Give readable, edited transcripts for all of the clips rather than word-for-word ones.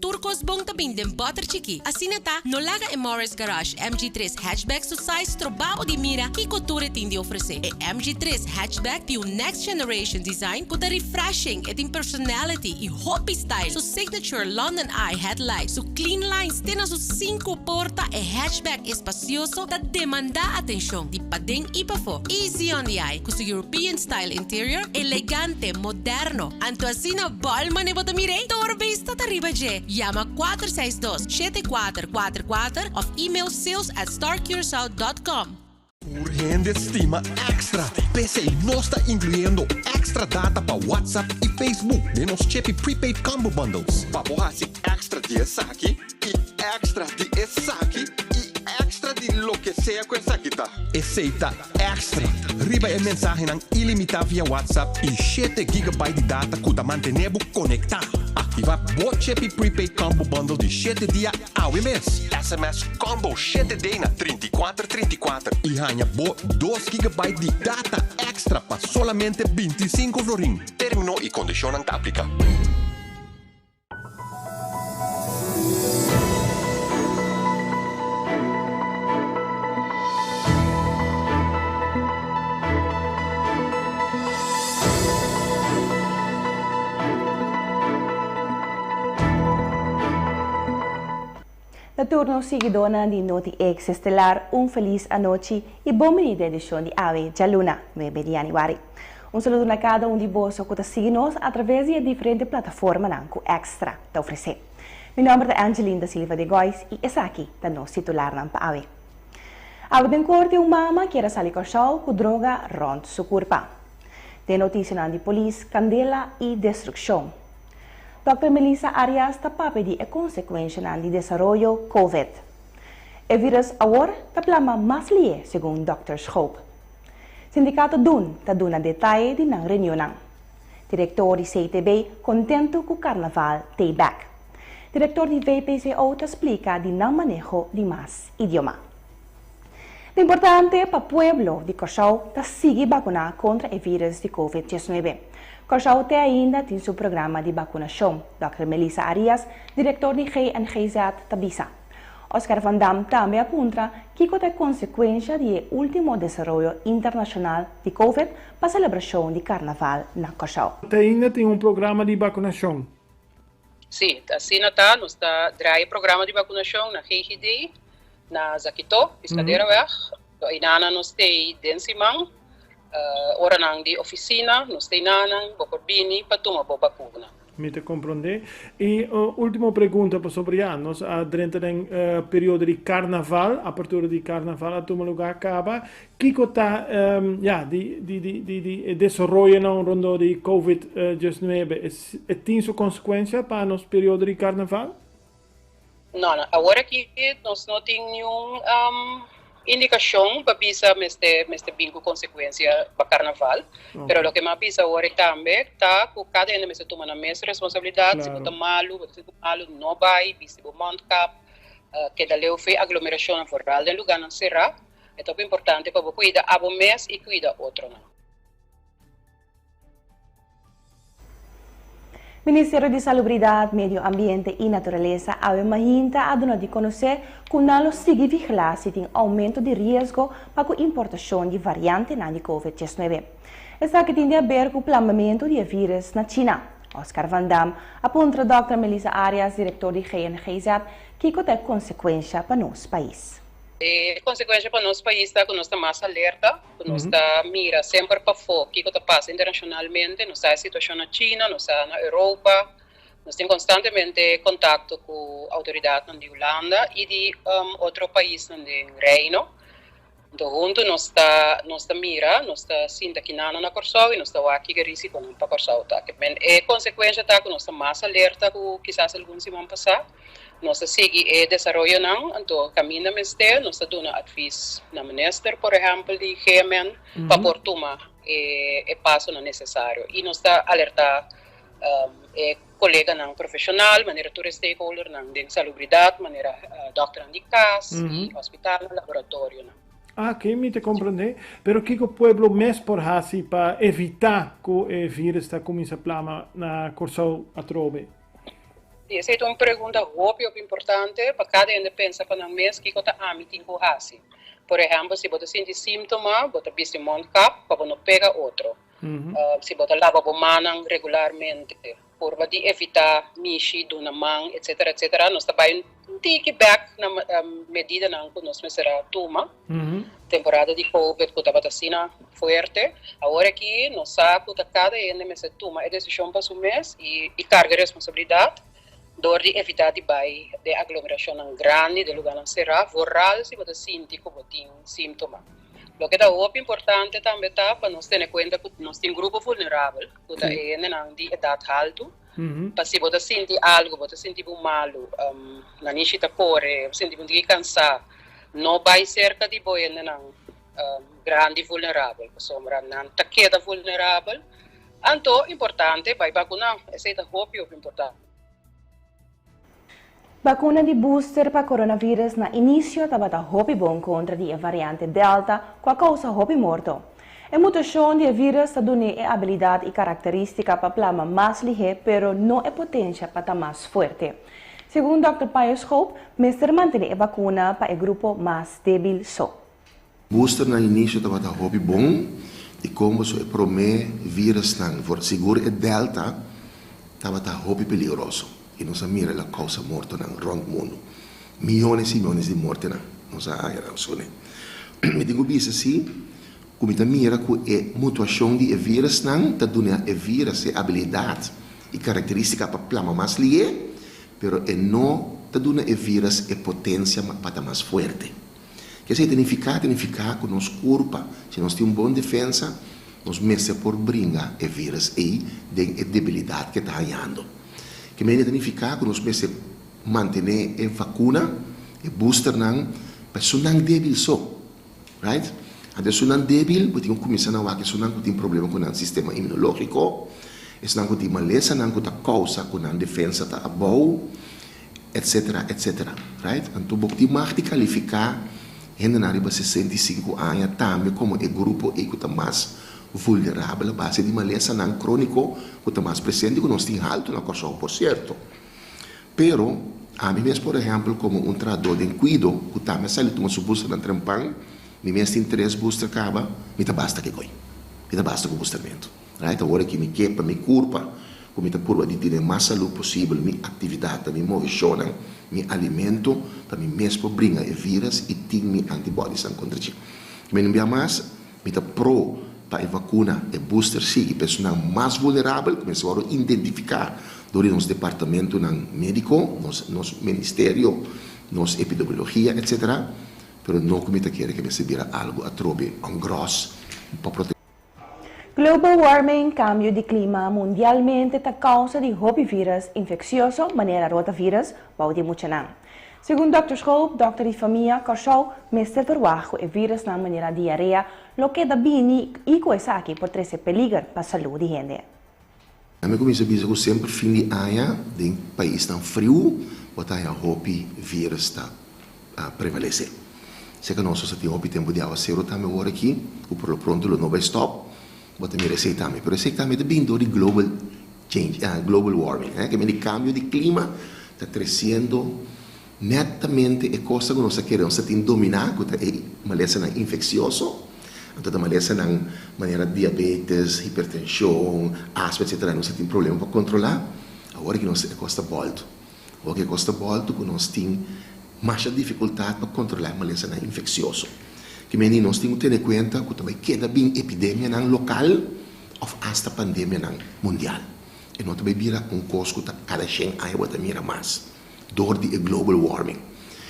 Turcos bong tabing den butter chiki. Asinata, nolaga e Morris Garage MG3 hatchback su size trobao di mira que couture tem de oferecer. E MG3 hatchback tem o next generation design com refreshing e tem personality e hoppy style. Su signature London Eye headlight, su clean lines tem su 5 porta e hatchback espacioso da demanda atenção. Di padeng ipafo. Easy on the eye, com su European style interior, elegante, moderno. Anto asina balma ne botamire, torbe sta arriba je. Llama 462-7444 of email sales@starcuracao.com. Urgente estima extra. PC no está incluyendo extra data para WhatsApp y Facebook de nos Chepi Prepaid Combo Bundles. Papo extra de saque y extra de saque y extra de lo que sea que saquita. Aceita extra. Riba el mensaje ng ilimitado via WhatsApp y 7 GB de data kuda mantenebo conectado. Activa Bo Chepi Prepaid Combo Bundle de 7 dias ao mês. SMS Combo 7 day na 3434 e ganha Bo 2 GB de data extra para solamente 25 florin. Termino e condição não aplica. Na turno seguidona di Noti X Estelar, un feliz anoche y bienvenida edición de Ave Jaluna, 9 de januari. Un saludo a cada um de vós que está seguindo através de diferentes plataformas Nanco Extra te oferecer. Meu nome é Angelina da Silva de Góis e essa aqui é nosso titular na Ave. Ave den corte mama que era salir com com droga rond su corpo. De notícia de polícia, candela e destruição. Dr. Melissa Arias está pedindo a consequência do desenvolvimento COVID. O vírus agora está plama mais lie, segundo Dr. Hope. Sindicato DUN está dando detalhes de na reunião. Diretor de CTB contento com o carnaval Tayback. Diretor de VPCO te explica de não manejo de mais idioma. O importante para o pueblo de Cochau está seguir vacinar contra o vírus de COVID-19. Cochau ainda tem seu programa de vacunação. Dr. Melissa Arias, diretor de GNGZ, Tabisa. Oscar Van Dam também apunta que a consequência do último desenvolvimento internacional de COVID para a celebração de carnaval na Cochau. Ainda tem programa de vacunação? Sim, assim está, nós está draaien programa de vacunação na GGD, na Zakito, Piscadeira, e na nós tem Densimang, ora nang di oficina, nos tem nanang, bocorbini, para tomar a vacuna. Me te compreende. E última pergunta para sobre anos, durante o período de carnaval, a apertura de carnaval, a tomar lugar acaba, que está, de desenvolver na rondo de COVID-19, tem sua consequência para nos período de carnaval? Não, agora que nós não temos nenhum indicação para bisa meste bingo consequência para carnaval, pero lo que mais bisa agora também tá com cada um meste toma na mesma responsabilidade, se botar malo, não vai, bisa o mondcap, que dali foi aglomeração foral no lugar não será, é tão importante para cuidar a bom mês e cuidar outro não. Ministério de Salubridade, Medio Ambiente e Natureza ave mahinta a donar de conhecer que não sigue vigilar se tem aumento de risco para a importação de variante na COVID-19. Esta que tem a ver com o planejamento de vírus na China. Oscar Van Dam aponta Dr. Melissa Arias, diretor de GNGZ, que tem consequência para nosso país. A consequência para nosso país está que nós estamos mais alerta, que nós estamos mira sempre para fora o que está passando internacionalmente, nós está a situação na China, nós está na Europa, nós temos constantemente contato com a autoridade de Holanda e de outro país do Reino. Então, junto nós está mira, nós está sinta que não na Corsau e nós está aqui que risco não para Corsau. A consequência está que nós estamos mais alerta com quizás alguns semana passar. Nós seguimos o desenvolvimento, então caminho mestre, nós damos advice na ministra, por exemplo, de GMN, para por tomar o passo necessário. E nós está alertar colega não profissional, maneira todos stakeholder não de salubridade, maneira doctor de casa, hospital, laboratório não. Ok, me te compreende. Pero que o pueblo mes por hasi para evitar que o vírus está começa a plama na Corsau a trove? Essa é uma pergunta muito importante para cada um pensa para nós mesmos que está a meeting com assim. Por exemplo, se você sente sintoma, você precisa montar para não pegar outro. Se você lava a mão regularmente, por evitar mexer na mão, etc, etc. Nós também take back na medida que nós será toma. Temporada de Covid, que estava assim forte. Agora aqui, nós sabemos que cada um se toma a decisão para o mês e carga a responsabilidade. Door de evitar de aglomeração grande, de lugar será, vorral se você sente que você tem sintoma. O que é muito importante também é para nós ter em conta que nós temos um grupo vulnerável, que é de idade alta, para se você sente algo, você sente malo, na nível corre, você sente cansado, não vai cerca de você grande vulnerável, porque sombra não queda vulnerável. Então, importante, vai vacinar, esse é muito importante. Vacuna de booster para coronavírus na início estava hopi bom contra a variante Delta, com a causa hopi morto. A mutação do vírus está dando a habilidade e característica para plama mais ligeira, pero não é potência para estar mais forte. Segundo Dr. Pius Hope, mestre mantém a vacuna para o grupo mais débil só. Booster na início estava hopi bom, e como o promê vírus não for seguro é Delta, estava hopi perigoso. E nós mira a causa morte no mundo. Milhões e milhões de mortes não sabemos. Me digo isso assim, como está mira que a mutação de vírus não está dando a vírus a habilidade e característica para plama mais ligeira, pero não está dando a vírus a potência para estar mais forte. Que significa que nosso corpo, se nós temos uma boa defesa, nós mesmos por brincar a vírus e a debilidade que está ganhando. Que me significa que nós precisamos manter a vacuna, a booster, para ser débil só, right? A ser débil, porque começar a ver que não tem problema com o sistema imunológico, não tem maleza, não tem causa com a defesa da boa, etc, etc, right? Então, você pode qualificar gente na área de 65 anos também como o grupo que está mais vulnerável, a base de maleza não crônico, que está mais presente, que nós temos alto na corção, por certo. Pero, a mim mesmo, por exemplo, como um tradutor de cuido, que também sai de uma booster na trampang, mim mesmo tem 3 booster acaba, me tá basta que coi, me tá basta com o boosteramento. Right? Agora que me quepa, me curva, como me tá curva de ter mais saúde possível, minha atividade, minha movição, minha alimento, para mim mesmo brinca o vírus e tem minha antibodies contra ti. Me não mais, me tá pro para a vacuna e booster sim, e pessoa mais vulnerável, começaram a identificar durante nosso departamento médico, nosso ministério, nossa epidemiologia, etc. Mas não como está querendo que me se vira algo a trobe, grosso, para proteger. Global warming, cambio de clima mundialmente está causa de vírus infeccioso, maneira rotavírus, pode muchanan. Segundo Dr. Hope, Dr. de Família, Corchou, mestre verwacht o vírus na maneira diarreia, lo que da bini e coisa aqui por trazer perigo para a saúde de gente. Eu comecei a dizer que sempre fim de ano, em país tão frio, botar o vírus está a prevalecer. Se que nós temos o tempo de aguaceiro também agora aqui, o por pronto não vai stop, botar minha receita também. Pero receita também é bem do global change, global warming, que é o cambio de clima está crescendo netamente é coisa que nós queremos dominar, que é maleza infeccioso, então a maleza na maneira diabetes, hipertensão, asma, etc. Nós temos problema para controlar. Agora que nós costa volta, agora que costa volta, que nós temos mais dificuldade para controlar a maleza infeccioso. Que nós temos que ter em conta que também queda bem epidemia local ou hasta pandemia mundial. E nós também vira coisa que cada 100 anos mira mais. Door de global warming.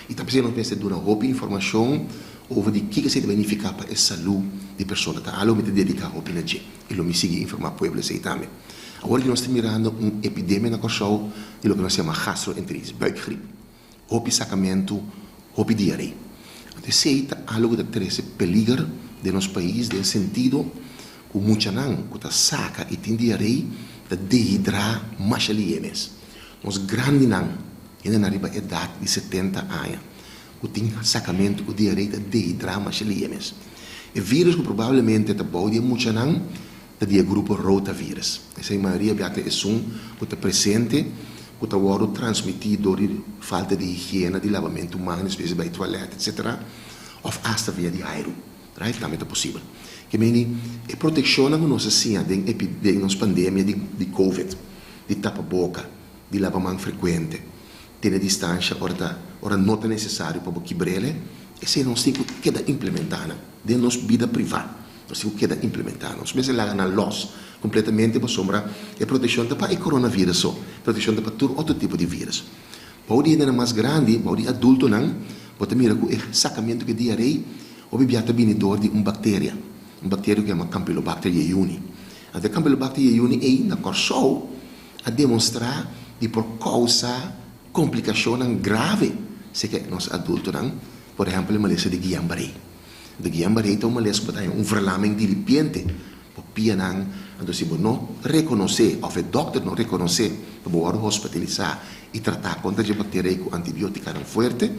E também nós precisamos de uma informação over o que se beneficia para a saúde de pessoas. Tá? Algo me dedica a opinião e lo me sigue informar para o povo também. Agora que nós estamos mirando uma epidemia na corção, de lo que nós chamamos gastroenteritis, buikgripe, hopi sacamento, hopi diarreia. Então, se é algo que traz peligro de nosso país, no sentido que muita não, que está saca e tem diarreia, está dehidrar mais alienes. Nós grandes não, ainda na idade de 70 anos, que tem sacamento, o direito de dehidrar mais alienes. O vírus que provavelmente está bom de muita não, é do grupo rotavírus. Essa maioria é um que está presente que está transmitido por falta de higiene, de lavamento humano, especialmente bij toilet, etc. Of hasta via de aero, right? Também é possível. Que meni é proteção que nós assim, de nos pandemia de Covid, de tapa-boca, de lavamento frequente, ter distância, ora não é necessário para quebrar-le, e se nós temos que implementar de nossa vida privada, nós temos que implementar, nós mesmo lá na loss completamente para sombra é proteção para o coronavírus, proteção para todo outro tipo de vírus. Para o dia mais grande, para o dia adulto não, pode mirar com o sacamento que diarreia, ou bibiata vinidor de bactéria que é uma Campylobacter jejuni. A Campylobacter jejuni é na corsol a demonstrar de por causa complicação grave, se que nós adultos não, por exemplo, a maleza de Guillain-Barré. De Guillain-Barré é uma maleza que verlaming de lipiente, pia não, então se você não reconhecer, ou o doctor não reconhecer, para você hospitalizar e tratar contra a bactéria com antibiótica forte,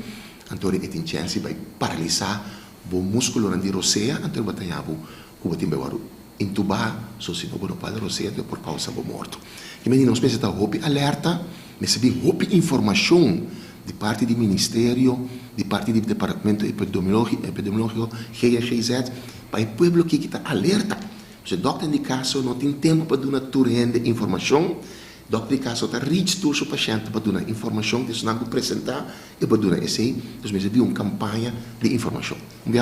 então é tem chance de paralisar o músculo de roceia, então você tem que intubar, se não pode roceia, por causa do morto. E nós precisamos estar alerta, receber informação de parte do Ministério, de parte do Departamento Epidemiológico, GIZ, para o povo que está alerta. Se o doctor de caso não tem tempo para dar turma de informação, o doctor de caso está reach to o paciente para dar informação que não apresentar e para dar esse, então nós uma campanha de informação.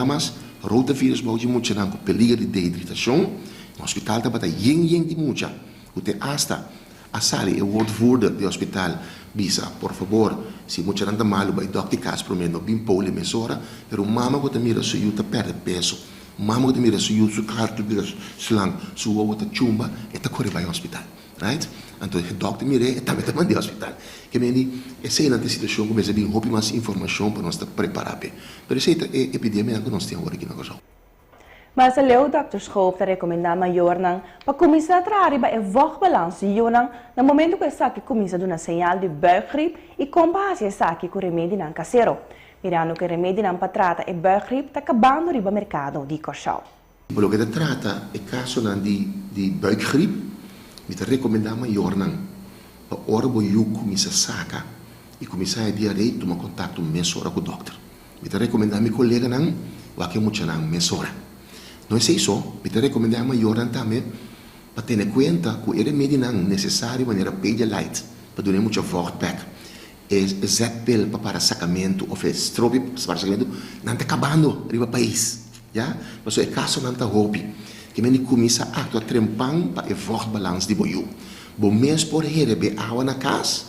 Mas rotavírus pode muito não peligro de desidratação, no hospital está para yin de muita, o te hasta a sala e o woordvoerder do hospital bisa, por favor, se muito não está malo, vai doctor de caso para mim não bem pole mesora, pero mama que mira se eu perde peso. Mama que mira se eu su carto de slang, su outra chumba, e tá corre vai ao hospital, right? Então o doctor mira e também tá mandando ao hospital. Que meni essa é a situação que nós temos mais informação para nós estar preparados. Pero essa é epidemia que nós temos agora aqui na região. Mas o Dr. Schoop te recomenda maior para começar a trabalhar a vochtbalans no momento que está que começa a dar uma señal de buikgriep e compara essa aqui com remédio não caseiro. Mirando que remédio não para tratar a buikgriep está acabando no mercado de Corsal. Pelo que trata o caso de buikgriep, me te recomenda maior para hora que eu começa a sacar e começar a diarreia, tomar contato mesora com o doctor. Me te recomenda meu colega não, o que muito não mesora. Não é isso, me te recomenda maior também para ter em conta que o remédio não necessário de maneira Pedialyte para dar muito Vortpack. É Z-Pill para sacamento, ou é Strobe para sacamento, não está acabando no país. Ja? Mas é caso não está roupa. Que me começa a trempar para o Vortbalans de boiú. Bom mês por receber água na casa,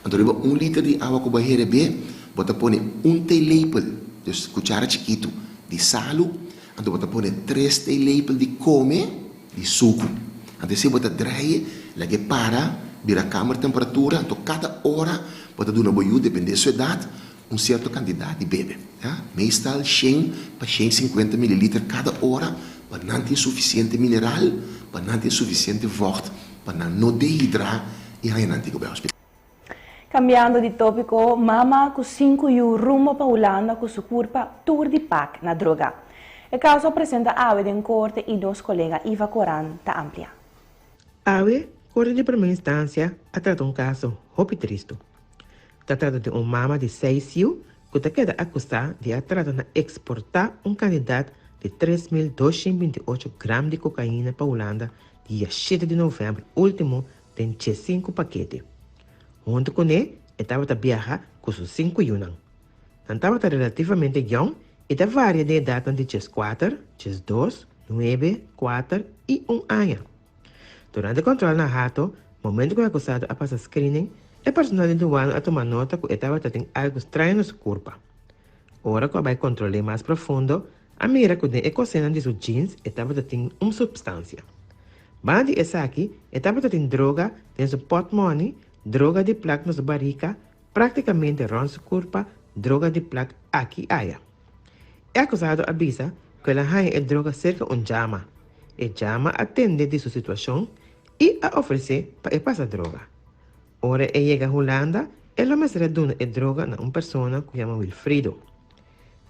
então 1 litro de água que vai receber, você põe teelepel, dus cuchara chiquito, de sal, então você põe 3 teelepel de come, de suco. Então se você draai, lhe para, vira a câmara temperatura, então cada hora você dá uma boiú, depende da sua idade, certa quantidade de bebe. Ja? Meestal 100 para 150 ml cada hora, para não ter suficiente mineral, para não ter suficiente vocht, para não dehidrar e aí não ter que ir ao hospital. Cambiando de tópico, mama com 5 anos rumo para a Holanda com sua culpa tour de pack na droga. O caso apresenta AWE em corte e nosso colega Iva Coran está amplia. AWE, corte de primeira instância, trata um caso muito triste. Trata de uma mama de 6 anos que queda acusada de exportar um candidato de 3.228 gramas de cocaína para a Holanda dia 7 de novembro último, tem 5 paquetes. Junto com ele, estava a viajar com seus 5 anos. Estava relativamente jovem e varia de idade de 4, 2, 9, 4 e 1 ano. Durante o controle na rato, momento que o acusado a passar screening, o personal de aduana a tomar nota que estava tendo algo estranho na sua corpo. Ora que vai controle mais profundo, a mira que a ecocena de seus jeans estava tendo uma substância. Bandi essa aqui estava tendo droga em seu portmoney, droga de placa na sua barriga, praticamente ronda sua corpo, droga de placa aqui aia. O acusado avisa que ela ganha a droga cerca de jama. E jama atende de sua situação e a oferece para passar droga. Ora ele chega a Holanda, ela me será dando a droga a uma pessoa que chama Wilfrido.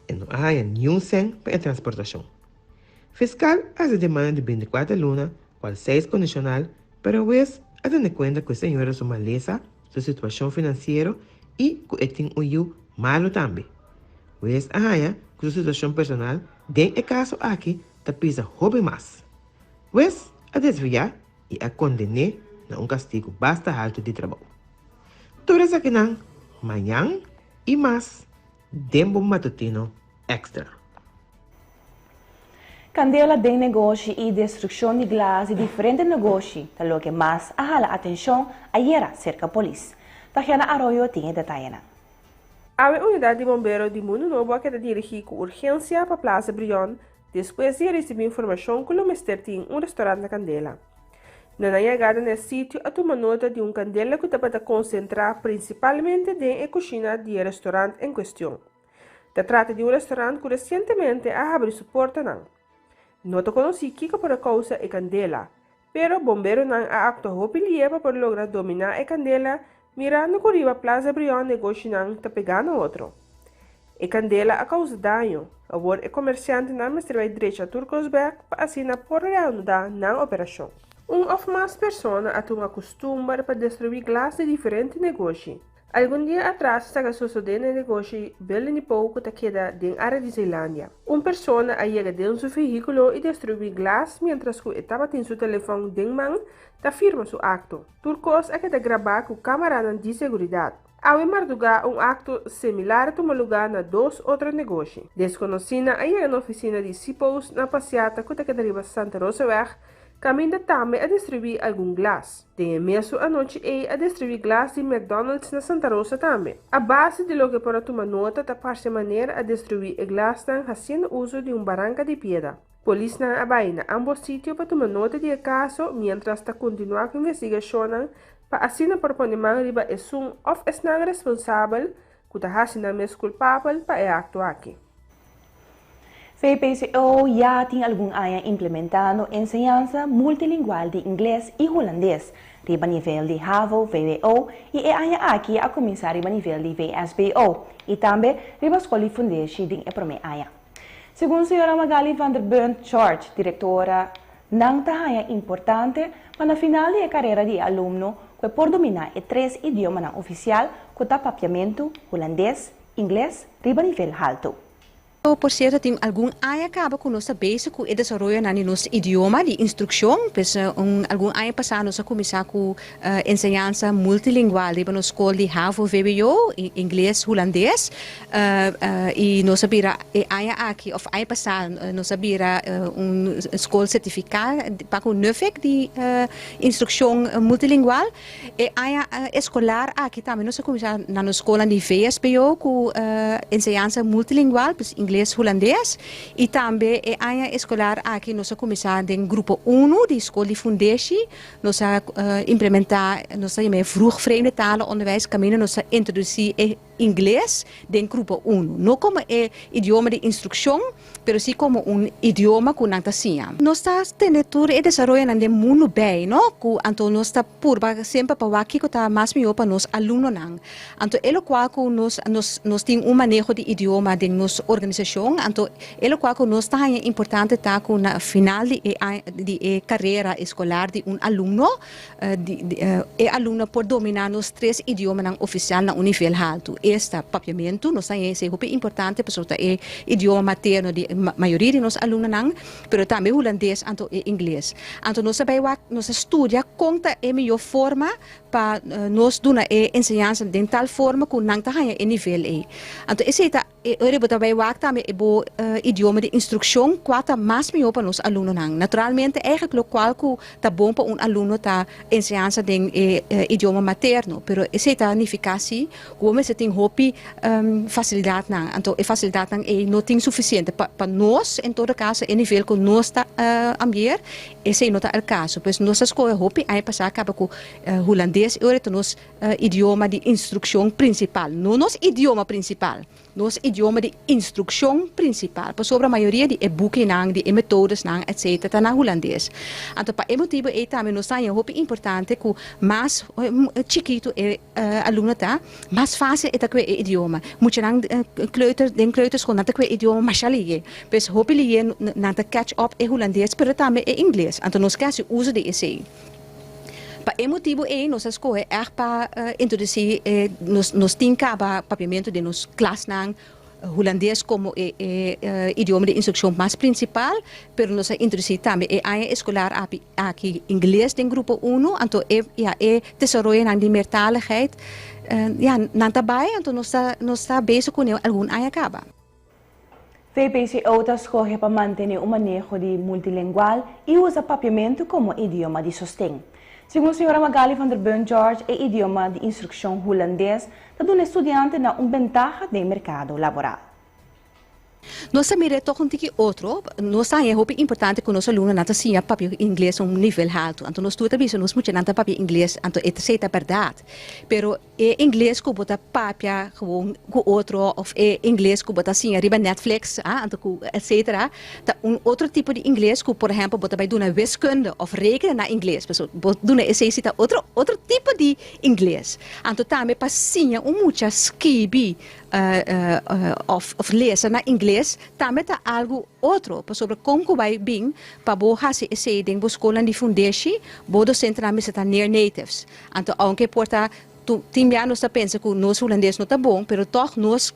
E não há nenhum sen para a transportação. Fiscal faz demanda de 24 lunas, qual 6 condicional, pero vez a tener conta que a senhora sua maleza, su situação financeira e que tem o malo também. Wes ahaya com sua situação personal, den é caso aqui, tá pisa hobby mais. Wes a desviar e a condenar na castigo basta alto de trabalho. Todas aqui não, manhã e mais, dembo matutino extra. Candela de negócio e destruição de glas de diferentes negócios, talo que mais ahala atenção a cerca polícia. Tatiana Arroyo tem detalhes. A unidade de bombeiro de Mundo Novo que dirige com urgência para a Plaza Brion depois de receber informação que o mestre tem restaurante na Candela. Na chegada nesse sítio, a toma nota de Candela que está concentrar principalmente na cozinha do restaurante em questão. Se trata de restaurante que recentemente ha abrido suporte não. Nota conheci que por a causa é Candela, pero bombeiro não ha actuado para lograr dominar a Candela, mirando que a Plaza Brion negócio não está pegando outro. A Candela a causa dano, agora o comerciante não me vai direito a Turcosberg para assinar por reanudar na operação. Of mais pessoas a tomar costume para destruir glas de diferentes negócios. Algum dia atrás, estava sucedendo negócio bem pouco que queda na área de Zelândia. Pessoa a chega dentro do seu veículo e destruiu glas, mientras que estava em seu telefone de mão, da firma seu acto. Turcos é que está gravar com câmera de segurança. Ao mardugar acto similar toma lugar na dois outros negócios. Desconhecida a chega na oficina de Cipos na passeata que está arriba Santa Rosa Weg, caminha também a distribuir algum glas. Tem mesmo a noite a distribuir glas de McDonald's na Santa Rosa também. A base de lo que para tomar nota da parte maneira a distribuir glas estão fazendo uso de barranca de pedra. Polícia na abaina ambos sítios para tomar nota de caso, mientras está continuando a investigação para assim proponer riba é of é responsável que está fazendo mesmo culpável para actuar aqui. VPCO já tem algum ano implementando ensinança multilingual de inglês e holandês, riba nível de HAVO, VWO, e é ano aqui a começar riba nível de VSBO, e também riba escola fundação de primeiro ano. Segundo a senhora Magali van der Burnt George, diretora, não é importante para na final da carreira de aluno que por dominar 3 idiomas oficiais, que tá papiamento, holandês, inglês, riba nível alto. Por cierto, tem algum ano acaba com nossa básico e desenvolver na nosso idioma de instrução, pois algum ano passado nós começamos com ensinança multilingual na escola de HAVO, VWO, inglês, holandês, e nós sabia ano aqui, ou ano passado nós sabia escola certificada para o NUFEC de instrução multilingual, e ano escolar aqui também nós começamos na escola de VSBO com ensinança multilingual, pois inglês, holandês, e também a área escolar aqui nós começamos em grupo 1 de escola de fundação, nós implementar nós vroeg vreemde talen onderwijs, caminho nós introduzir inglês em grupo 1, não como idioma de instrução, pero sim como idioma que nós temos. Nós estamos tendo e desenvolvendo no mundo bem, não? Então nós estamos sempre para aqui que está mais melhor para nós alunos não. Então é o qual nós temos manejo de idioma de nossa organização, então é o qual nós está importante estar com na final de carreira escolar de aluno, aluno por dominar os 3 idiomas oficiais na nível alto. Este papiamento nós temos é muito importante porque é idioma materno de maioria de nossos alunos não, mas também holandês e inglês. Então nós estuda conta a melhor forma para nós dar a ensinança de tal forma que não está em nível E. Então esse também também é idioma de instrução que mais melhor para os alunos não. Naturalmente eigenlijk qual que está bom para aluno tá ensinança de idioma materno, pero esse tá significa assim, como se tem hopi facilidade não. Então a facilidade não tem suficiente para nós em todo caso em nível que nós está ambier, esse não é o caso, pois nossa escola hopi aí passar acaba com holandês e é nosso idioma de instrução principal, não nosso idioma principal. Nosso idioma de instrução principal, por sobre a maioria de e-boeken, de metodes, etc., está na holandês. Então, para esse motivo, também nós temos muito importante que mais chiquito aluno está, mais fácil é o idioma. Muitos kleuters com o idioma mais ali, pois hopi na catch up é holandês, mas também é inglês. Então, nós queremos uso de esse. Pa e motivo nós escolhe para introduzir nos tinca para papiamento de nos klasnang holandês como idioma de instrução mais principal, pero nós introduzir também a escolar aqui inglês em grupo 1, então desenvolver a meertaligheid. Nanta bai, então nós está bezig com algum área acaba. VPCO escolhe para manter o manejo de multilingual e usa papiamento como idioma de sostém. Segundo a senhora Magali van der Burn George, o idioma de instrução holandês dá um estudante uma vantagem no mercado laboral. Nós miramos toch um tiki outro, nós é importante que nós alunos nata sim papel inglês nível alto, então nós tudo também nós muito nata papel inglês, então é certa verdade, pero inglês que bota papel gewoon com outro ou inglês que bota sim arriba Netflix, então etc. Outro tipo de inglês que por exemplo bota vai doen wiskunde of rekenen na inglês, pessoal doen necessita outro tipo de inglês, então também para sim muita skibi of lezen na inglês, também tá algo outro, sobre como vai bem para boa se ding bo escola de fundação, bo docente na mesa tá near natives. Então, aunque porta timia nós pensa que nós holandês não tá bom, pero toch nós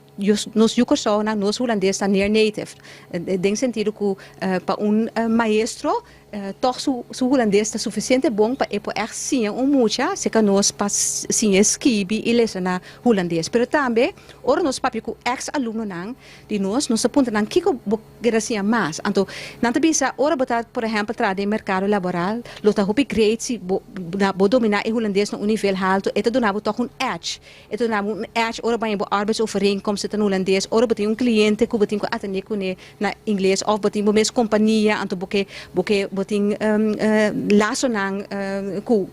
yukoso na nós holandês tá near native. Tem sentido que para maestro toch su holandês está suficiente bom para echt sim mucha se que nós pas sim esquibi e lezen na holandês. Pero também ora nós papi ku ex aluno nang de nós apunta nang kiko gracia mais. Então, não te bisa ora botar por exemplo tra de mercado laboral, lota hopi grade si bo dominar e holandês no nível alto, eta donava toch edge. Eta donava edge ora bij bo arbeidsovereenkomsten ten holandês, ora botin cliente ku botin ku atende ku na inglês of botin bo mes companhia, então botin laço nang ku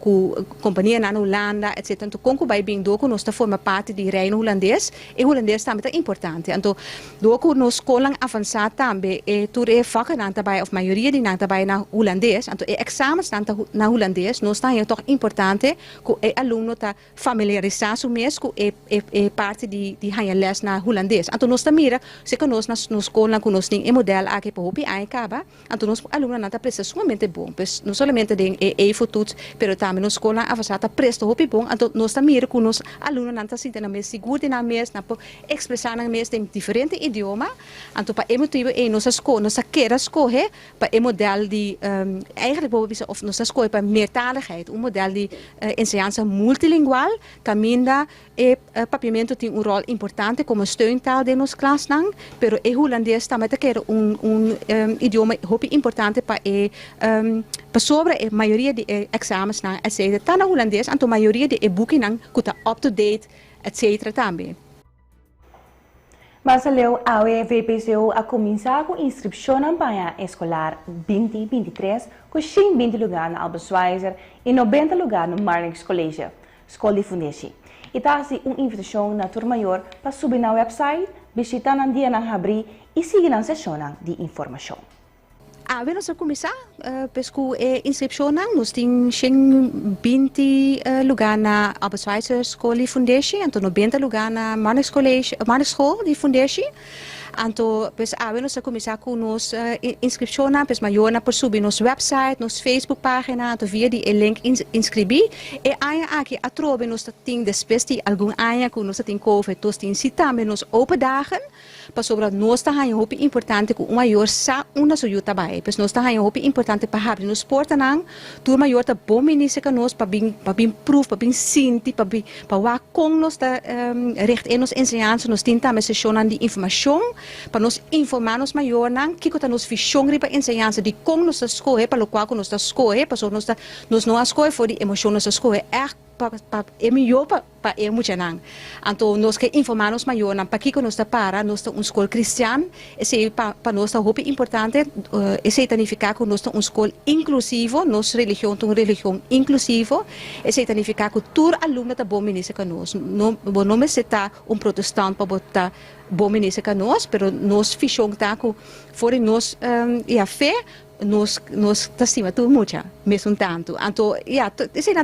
companhia na Holanda, etc. Então, como vai bem do que nós forma parte de reino holandês, e holandês também é importante. Então, do que nós escola avançada também, tur vakken aan daarbij of maioria die nang daarbij na holandês, então examens na holandês, nós tá toch importante que aluno tá familiarizar su mes com parte de hanha les na holandês. Então nós tá mira, se que nós na escola com nós tem modelo aqui para hopi aí acaba, então nós aluno não tá presta sumamente bom, pois não somente tem futuro, pero também na escola avançada presta hopi bom, então nós tá mira com nós aluno não tá sentindo mes seguro na mes, na expressar na mes tem diferente idioma, então para emotivo nossa escola, nossa queira escolher para modelo de eigenlijk of nossa escola para meertaligheid, modelo de enseñanza multilingual, caminda papiamento tem rol importante como steuntaal de nos klas nang, pero holandês também quer idioma hopi importante para sobre a maioria de examens nang, etc. Tá na holandês, então a maioria de boeken nang kuta up to date, etc. também. Mas a VPCO a começar com inscrição na campanha escolar 2023, com 120 lugares na Albert Schweitzer e 90 lugares no Marnix College, Escola de Fundação. E está assim uma invitação na turma maior para subir na website, visitar na dia na abrir e seguir na sessão de informação. Nós começar pesco inscrição nós temos 20 lugar na Albert Schweitzer School de Fundação, então 90 lugar na Marnix College, Marnix School de Fundação. Então, nós começar com nos inscrição, pues maior na por subir nos website, nos Facebook página, então via de link inscrever. E aí aqui a trove nós tem depois de algum ano que nós tem COVID, nós tem também nos open dagen. Para sobre nós tá é muito importante que o maior sa uma sua trabalho, pois nós tá é muito importante para abrir nos portas nang, tu maior tá bom ministro que nós para bem proof, para bem sinti, para wa com nós tá recht em nos ensinança, nós tem também sessão de informação, para nos informar nos maior nang, que tá nos fichão para ensinança de como nós escolhe, para o qual nós tá escolhe, para nós não escolhe for de emoção nós escolhe é melhor para muito nang. Então nós que informar nos maior nang, para que nós tá para nós tá escola cristã, esse para nós tá muito importante, esse significa que nós tá escola inclusivo, nossa religião tá uma religião inclusivo, esse significa que todo aluno tá bom ministro que nós, não me se tá protestante para botar bom ministro que nós, pero nós fichão tá que fora nós e a fé nos estima tudo muito, mesmo tanto. Então, esse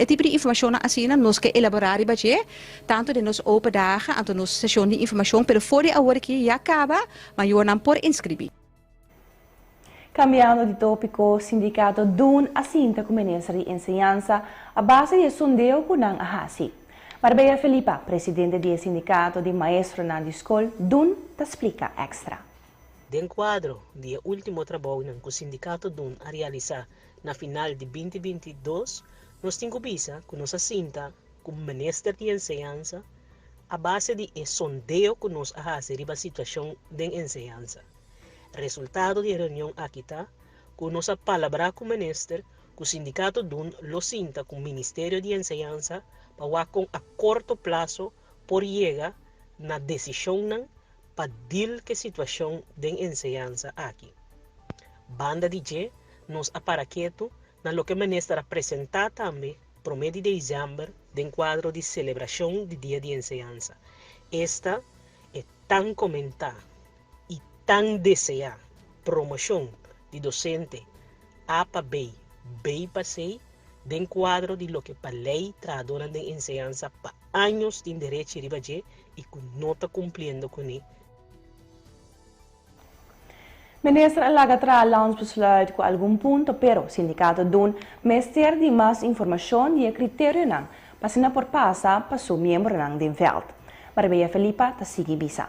tipo de informação assim, nós que elaborar e bater, tanto de nos open dagen, então nos sessão de informação, pero fora a hora que já acaba, mas eu não por inscrever. Cambiando de tópico, sindicato DUN assinta com o Ministério de Enseñanza a base de sondeo com a AHASI. Marbella Felipa, presidente do sindicato de maestros na escola DUN, te explica extra. De enquadro do último trabalho que o sindicato DUN a realizar na final de 2022, nós temos visa que nos assinta com o Ministério de Enseñanza a base de sondeo que nos AHASI sobre a situação de enseñanza. Resultado de reunião aqui está, que nos palabra com o Ministério, que o sindicato DUN lo sinta com o Ministério de Enseñanza para com a curto prazo por chegar na decisão para deal que situação de enseñanza aqui. Banda DJ nos aparaqueto na lo que o Ministério apresentar também para o mês de dezembro de enquadro de celebração do Dia de Enseñanza. Esta é tão comentada e tão desejada promoção de docente A para B, B para C, de enquadro de lo que a lei tradona de enseñanza para anos de direito de ribaje e que não está cumprindo com ele. Ministro alaga tra ons besluit com algum ponto, pero o sindicato DUN mester de mais informação e critério não, para por passar para seu membro não de veld. Marbella Felipa ta sigue bisa.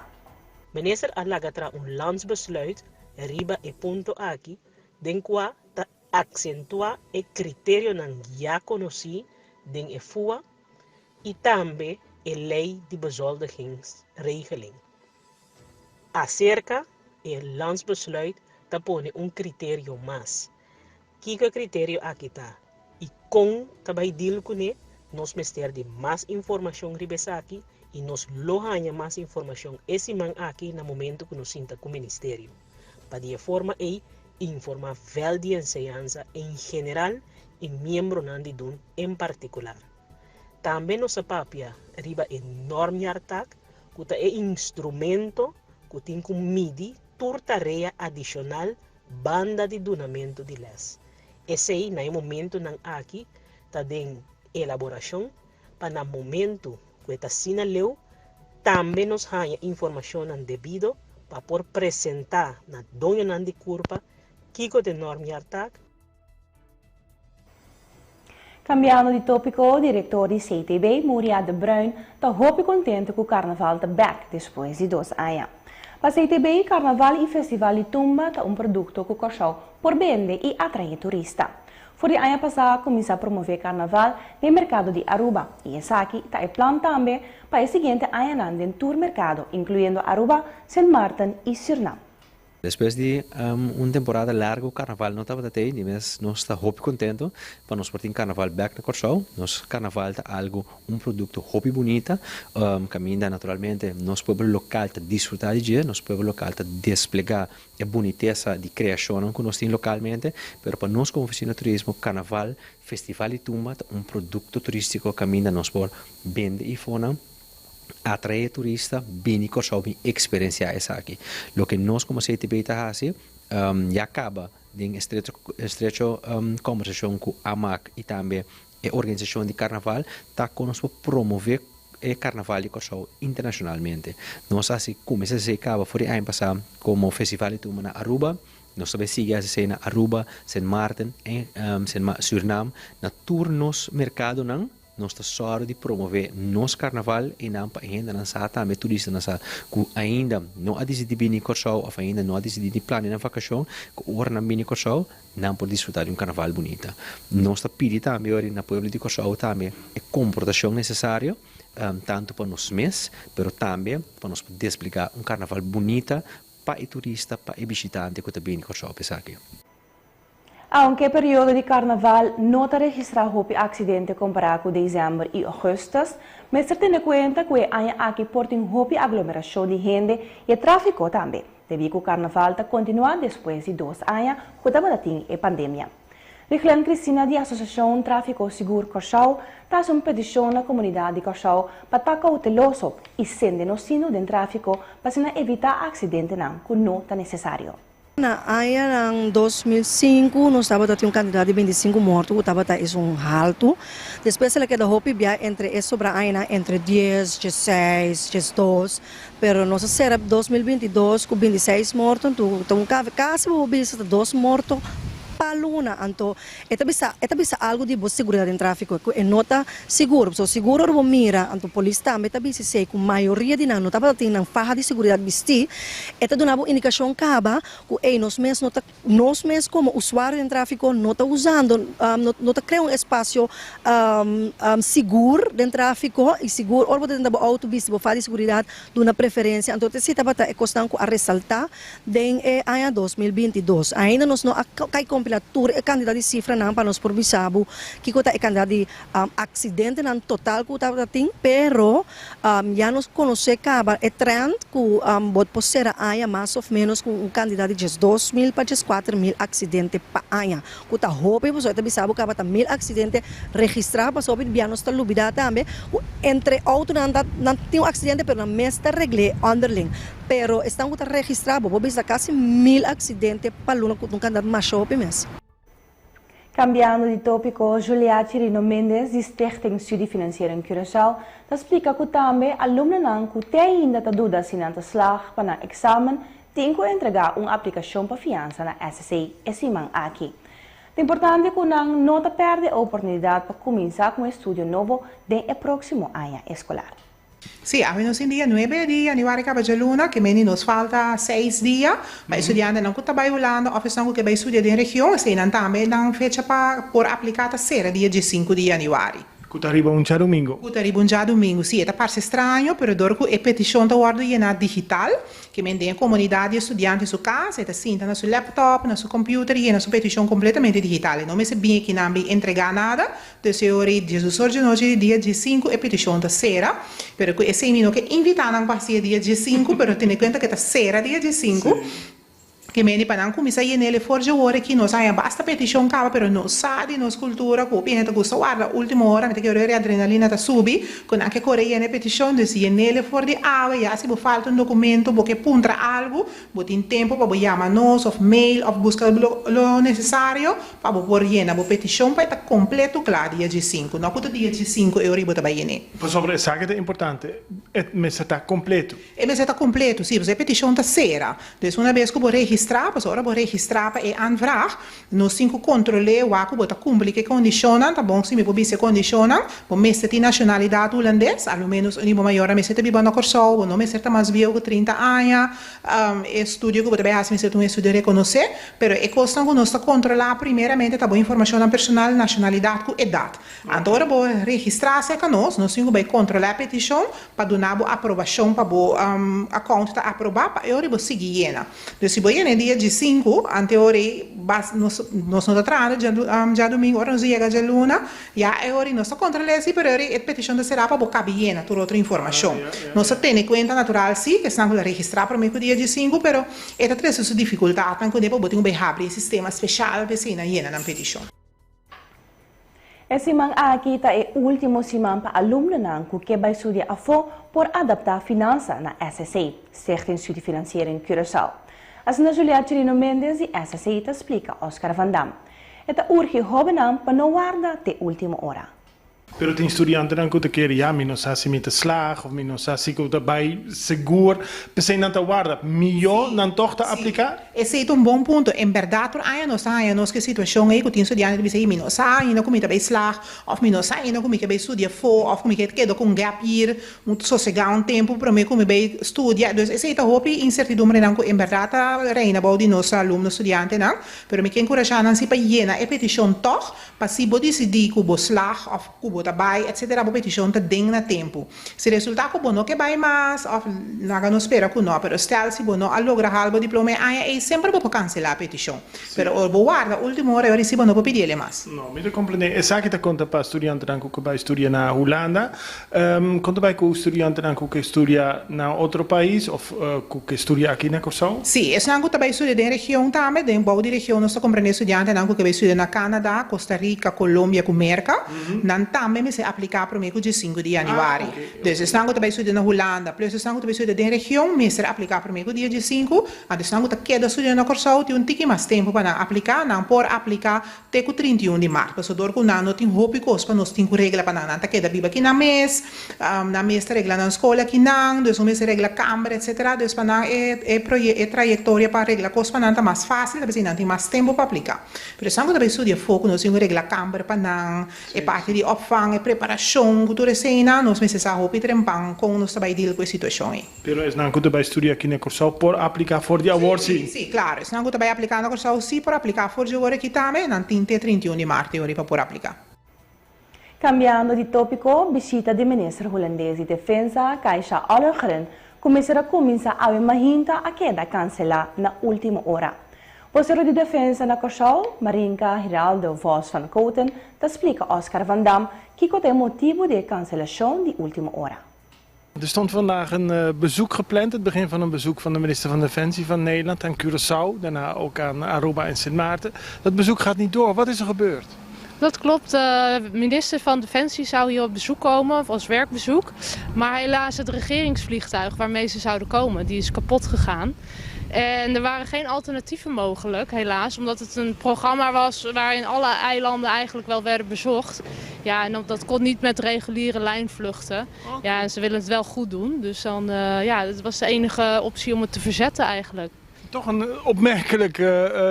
Minister alaga tra landsbesluit riba e ponto aqui, den qua ta accentua e critério não já conheci den e FUA e também a lei de bezoldigingsregeling. Acerca el landsbesluit te pone critério mais. Kika critério aqui está. E com tabay deal com ele, nos mester de mais informação ribesa aqui e nos lohanya mais informação esse man aqui no momento que nos sinta com o ministério. Para de forma aí informar vel de enseñanza em geral e membro de DUN em particular. Também nossa papia riba enorme artac, que é instrumento que tem como MIDI tarefa adicional banda de donamento de leis. Esse aí, no momento não aqui, está em elaboração, para no momento que está sendo leu, também nos ganha informação devido para por apresentar na dona de curva, Kiko de norme artac. Cambiando de tópico, o diretor de CTB, Muriel de Bruin, está muito contente com o carnaval de back depois de 2 anos. Para CTB, carnaval e festival de tumba é produto que o por vender e atrair turista. Foi ano passado começar a promover carnaval no mercado de Aruba e esse aqui está plano também para o seguinte ano no tour mercado, incluindo Aruba, Saint Martin e Suriname. Depois de uma temporada larga, o carnaval não estava até aí, mas nós estamos muito contentes para nós partir carnaval back na Corsau. Nosso carnaval é algo, produto muito bonito, caminha naturalmente, nosso povo local está desfrutar de dia, nosso povo local está desplegar a boniteza de criação que nós temos localmente, mas para nós como oficina de turismo, carnaval, festival de tumba, é produto turístico caminha nós por vender e fona. Atrair turista, bem e Corsau, bem experienciar isso aqui. O que nós como CTB está fazendo, já acaba de estreito conversação com a AMAC e também a organização de carnaval, está conosco promover o carnaval de Corsau internacionalmente. Nós assim começamos a acaba foi ano passado como festival de tumba na Aruba. Nós também seguimos a na Aruba, Saint Martin, Suriname, na turnos mercado não. Nós estamos só de promover nosso carnaval e não para ainda não sabe também turista não sabe que ainda não há decidido vir em Corsau ou ainda não há decidido planear na vacação que o não vir em Corsau não pode desfrutar de carnaval bonito. Nós estamos pedindo também hoje na povo de Corsau também a comportação necessária tanto para nós mesmos, mas também para nós poder explicar carnaval bonito para o turista, para o visitante que também em Corsau aqui. Aunque o período de carnaval não está registrado acidente comparado com dezembro e agosto, mas se tem em conta que há aqui porta uma aglomeração de gente e tráfego também, devido ao carnaval está continuar depois de 2 anos que estava tendo a pandemia. Reclame Cristina da Associação Tráfico Seguro Corsau está uma petição na comunidade de Corsau para estar cauteloso e sendo nocino do tráfico para evitar acidente que não é necessário. Na área em 2005, nós estávamos tendo um candidato de 25 mortos, que estava alto. Depois ele queda hopi entre essa sobre a entre 10, 16, 12. Pero nós será 2022 com 26 mortos, então quase mobiliza 2 mortos. Paluna, então, é bisa algo de boa segurança em tráfico, é nota seguro, so seguro o mira, então polícia também também se sei que a maioria de nós não estava tendo farra de segurança vestir, é dando uma indicação caba, que nós mesmos como usuário de tráfico não está usando, não está criando um espaço seguro de tráfico e seguro, ou pode dar autobus, farra de segurança, de uma preferência, então se estava é constante a ressaltar em ano 2022, ainda nós não cai a candidato de cifra não para nós por bisabo que é candidato de acidente não total que está tem pero já nos conhece caba é trend que pode ser a mais ou menos com candidato de 2.000 para 4.000 acidentes para ano que está hope você está bisabo caba 1.000 acidentes registrados para sobre já nos está lubida também entre outros não tem um acidente pero não mestre regle underling pero estão registrados vou ver quase 1.000 acidentes para luna com candidato mais shopping mesmo. Cambiando de tópico, Julia Chirino Mendes, de Stichting Studie Financiera em Curaçao, explica que também alunos que têm ainda dúvidas se não slag para o exame, têm que entregar uma aplicação para fiança na SSA esse ano aqui. É importante que não perde a oportunidade para começar com um estudo novo no próximo ano escolar. Sí, abbiamo in dia 9 di januari che c'è luna, che meni nos falta 6 dias, ma i studenti non che vai Holanda, of stanno che vai studiare in regione, se non também non fecha por applicata sera dia 5 di januari. Que arriba un domingo. Que arriba un domingo, sì, è parse strano, però dopo è petizione da guardare digital, che mende in comunità di studenti su casa, e sintano sul laptop, sul computer, e una petizione completamente digitale. Non mi se bene che non vi entrega nada, se ora Gesù sorge oggi dia 5 e petizione da sera, però è semino che invitano a passare dia 5, però tieni conto che da sera dia 5. Sì. Che meni para não começar a nele forja ora que nós aí basta petição cava, pero não sabe nos cultura que o pineta gusta guarda última hora, mete que a adrenalina tá subi, com anche correia na petição de se nele for de água, já se falta documento, porque puntra algo, bot in tempo para chamar nós of mail of buscar lo necessário para por llena bo petição para estar completo claro dia de 5, não que dia de 5 euro bota vai llenar. Por sobre essa que é importante, é mesa tá completo. É mesa tá completo, sim, você petição tá sera. Então uma vez que você registrar, pas ora vou registrar para aanvraag, nós cinco controle o que bota cumprir que condicionam, tá bom, se me pobisse condicionam, bom mestre de nacionalidade holandês, ao menos o nível maior a mestre de banda Corsol, bom não mestre mais velho que 30 anos, estudo que bota bem assim mestre um estudo reconhecer, pero é questão que nós controlar primeiramente tá bom informação personal, nacionalidade e idade. Então ora vou registrar-se com nós cinco vai controlar a petição para dar a aprovação para o account tá aprovar para eu vou seguir ela. Então se vou dia de 5, ante ora nós não atrás já domingo ora nós chega já luna, já é hora nós controlamos se per ora a petição da será para bocar biena toda outra informação. Nós tem conta natural sim que estamos a registrar para o dia de 5, pero é três essa dificuldade, então depois botar abrir sistema especial para se na iena na petição. Esse man aqui tá é o último semana para alunos que vai estudar a por adaptar a finança na SSA, Stichting Studie Financiera em Curaçao. Assim a Julia Chirino Mendes e SSA te explica Oscar Van Dam. Eta urge jovem para não guardar até última hora. Pero tem estudiantes que querem já, não sabe se me slag ou não sabe se que vai seguro, pensei não te guarda, melhor não toca aplicar. Esse é bom ponto. Em verdade, nós que situação aí que tem estudiante que diz não sabe não como vai slag, ou não sabe não como vai estudar ou como vai quedar com gap year, muito sossegar tempo para mim como vai estudar. Então esse é o incertidumbre não que em verdade reina bom de nós alunos estudiantes não, pero me que encorajar não se para llena a petição toch, para se pode decidir que o slag ou trabalho, etc., a petição está dentro do tempo. Se resulta que o bono que vai mais, não espera que não, mas se se bono a lograr o diploma, aí sempre vou cancelar a petição. Mas vou guardar, última hora, eu recebo não vou pedir mais. Não, me compreender. Essa que te conta para estudante que vai estudar na Holanda, conta vai com o estudante que estuda na outro país ou que estuda aqui na Corsão? Sim, esse não que vai estudar na região também, em boa região, nós compreendemos estudante que vai estudar na Canadá, Costa Rica, Colômbia, América, não também me se aplicar para mim dia 5 de januário. Então, estão também estudando na Holanda, plus estão também estudando na região, me se aplicar para mim dia 5, a estão também queda estudando na Corsau, tem tique mais tempo para aplicar, não por aplicar até o 31 de março. Para dor com não tem roupa e coisa para nós tem regra para não, tá queda biba aqui na mês regra na escola aqui não, então mês regra câmara, etc. Então para não é trajetória para regra coisa para não tá mais fácil, porque não tem mais tempo para aplicar. Por isso estamos também estudando foco, nós temos regra câmara para não, é parte de opvang, é preparação, cultura cena, nós meses a roupa e trempang com nós também deal com a situação aí. Pero es não que vai estudar aqui na Corsau por aplicar for de award sim. Sim, claro, es não que vai aplicar na Corsau sim por aplicar for de agora aqui também, não tem 31 de março para por aplicar. Cambiando de tópico, visita do ministro holandês de Defesa, Caixa Ollongren, começará a imaginta a queda cancelar na última hora. O vocero de Defesa na Corsau, Marinka Hiraldo Vos van Koten, explica Oscar van Dam que é o motivo de cancelação de última hora. Er stond vandaag een bezoek gepland, het begin van een bezoek van de minister van Defensie van Nederland aan Curaçao, daarna ook aan Aruba en Sint Maarten. Dat bezoek gaat niet door. Wat is er gebeurd? Dat klopt, de minister van Defensie zou hier op bezoek komen, als werkbezoek. Maar helaas het regeringsvliegtuig waarmee ze zouden komen, die is kapot gegaan. En er waren geen alternatieven mogelijk, helaas, omdat het een programma was waarin alle eilanden eigenlijk wel werden bezocht. Ja, en dat kon niet met reguliere lijnvluchten. Ja, en ze willen het wel goed doen, dus dan, dat was de enige optie om het te verzetten eigenlijk. Toch een opmerkelijk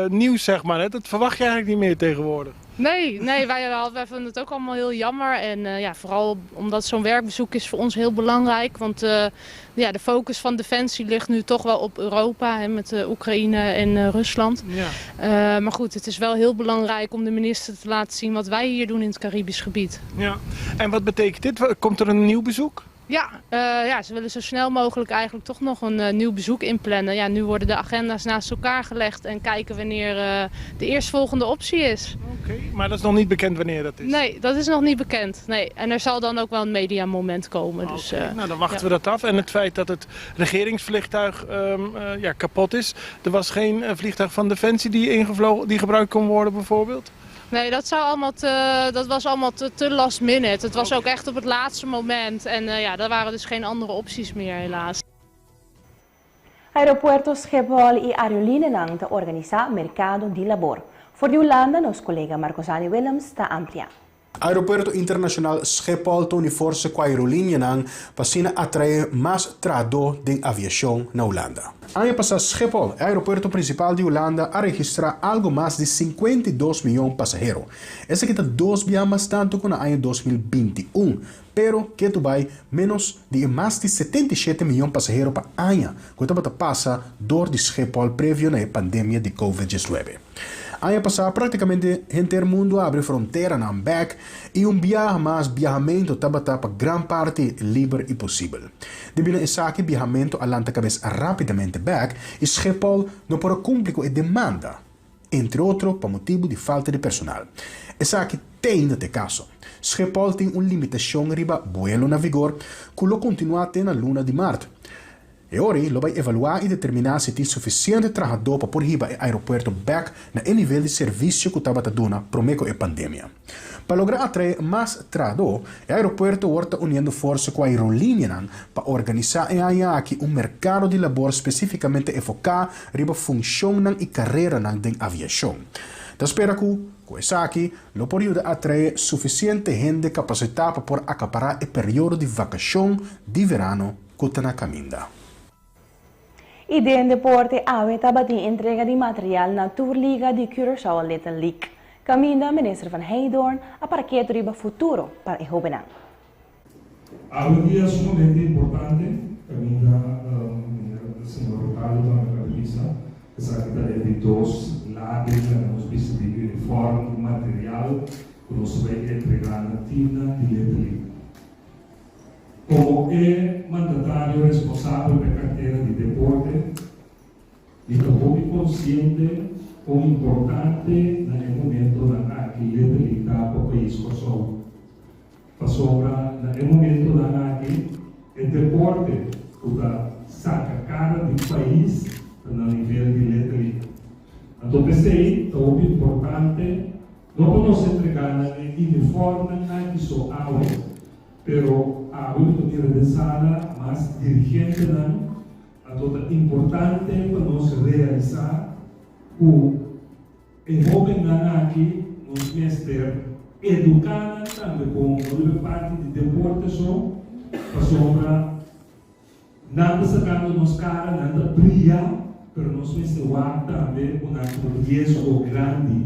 nieuws, zeg maar, hè? Dat verwacht je eigenlijk niet meer tegenwoordig. Nee, wij vinden het ook allemaal heel jammer. En vooral omdat zo'n werkbezoek is voor ons heel belangrijk. Want de focus van Defensie ligt nu toch wel op Europa, met Oekraïne en Rusland. Ja. Maar goed, het is wel heel belangrijk om de minister te laten zien wat wij hier doen in het Caribisch gebied. Ja. En wat betekent dit? Komt er een nieuw bezoek? Ja, ze willen zo snel mogelijk eigenlijk toch nog een nieuw bezoek inplannen. Ja, nu worden de agenda's naast elkaar gelegd en kijken wanneer de eerstvolgende optie is. Oké, maar dat is nog niet bekend wanneer dat is? Nee, dat is nog niet bekend. Nee. En er zal dan ook wel een mediamoment komen. Dus, nou, dan wachten we dat af. En het feit dat het regeringsvliegtuig kapot is. Er was geen vliegtuig van Defensie die gebruikt kon worden bijvoorbeeld? Nee, dat was allemaal te last minute. Het was ook echt op het laatste moment. En daar waren dus geen andere opties meer, helaas. Aeropuerto Schiphol e aerolíneas te organizar mercado de labor. Voor de Holanda, ons collega Marcosani Willems está amplia. Aeropuerto Internacional Schiphol Tony Force com a aerolínea para atrair mais trado de aviação na Holanda. Ano passado, Schiphol, aeropuerto principal de Holanda, a registrar algo mais de 52 milhões de passageiros. Esse que está 2 vezes mais tanto que no ano 2021, pero que vai menos de mais de 77 milhões de passageiros para ano, quando passa dor de Schiphol prévio na pandemia de Covid-19. Ano passado, praticamente, todo mundo abre fronteira na back e viajamento estava para grande parte livre e possível. Devido a essa que viajamento alanta cabeça rapidamente back e Schiphol não pode cumprir com a demanda, entre outros, por motivo de falta de personal. Essa que tem neste caso. Schiphol tem uma limitação riba vuelo na vigor, que lo continua até na luna de março. E ora, lo vai evaluar e determinar se tem suficiente trabalhador para pôr riba o aeroporto back na nível de serviço que estava dando promeco a pandemia. Para lograr atrair mais trabalhador, o aeroporto está unindo força com a aerolínea para organizar aqui mercado de labor especificamente focado riba função e carreira da aviação. Da espera que, com isso aqui, lo pode atrair suficiente gente capacitada para por acaparar o período de vacação de verano que está na caminda. E de deporte, AWE estava de entrega de material na Tourliga de Curaçao Little League. Caminda, minister van Heidorn, a parqueto riba futuro para o jovem. Algo que é sumamente importante, caminda, o senhor Ricardo da Cabeça, que sabe que de dois lados, nós precisamos de uniforme, material, que nós vamos entregar na tina de Little League. Como é mandatário responsável pela carteira de deporte, e estou consciente o importante no momento da aqui para o país Kosovo. Passou no momento da aqui o deporte que saca a cara do país no nível de letra. Então pensei, é importante não podemos entregar em forma aqui só água, pero a única de sala, mas dirigente não, a toda importante para nós realizar o jovem aqui nos mestre educar também com uma parte de deporte só para sombra nada sacando nos cara nada brilhar pero nós mestre também um risco grande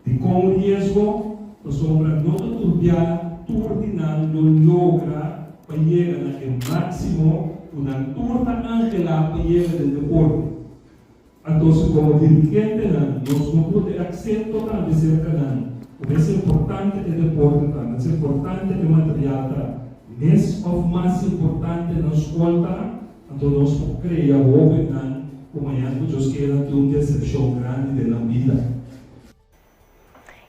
de como risco para sombra não turbiar turbinar não logra para chegar no máximo uma turta angela para chegar no deporte. Então, como dirigente, nós não podemos aceitar também cerca o mais importante é deporte, o mais importante é material, o mais importante na escola, então nós podemos criar o como é que nós queremos ter uma decepção grande na vida.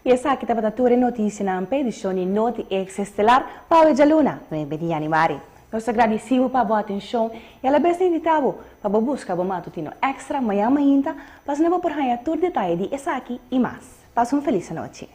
E essa aqui estava a notícia na edição de Noti X Estelar para a Luna, no Bediani Mari. Nós agradecemos para a boa atenção e ela bem invitado para buscar o matutino extra amanhã ainda, para não por ganhar todo detalhe de essa aqui e mais. Passe uma feliz noite.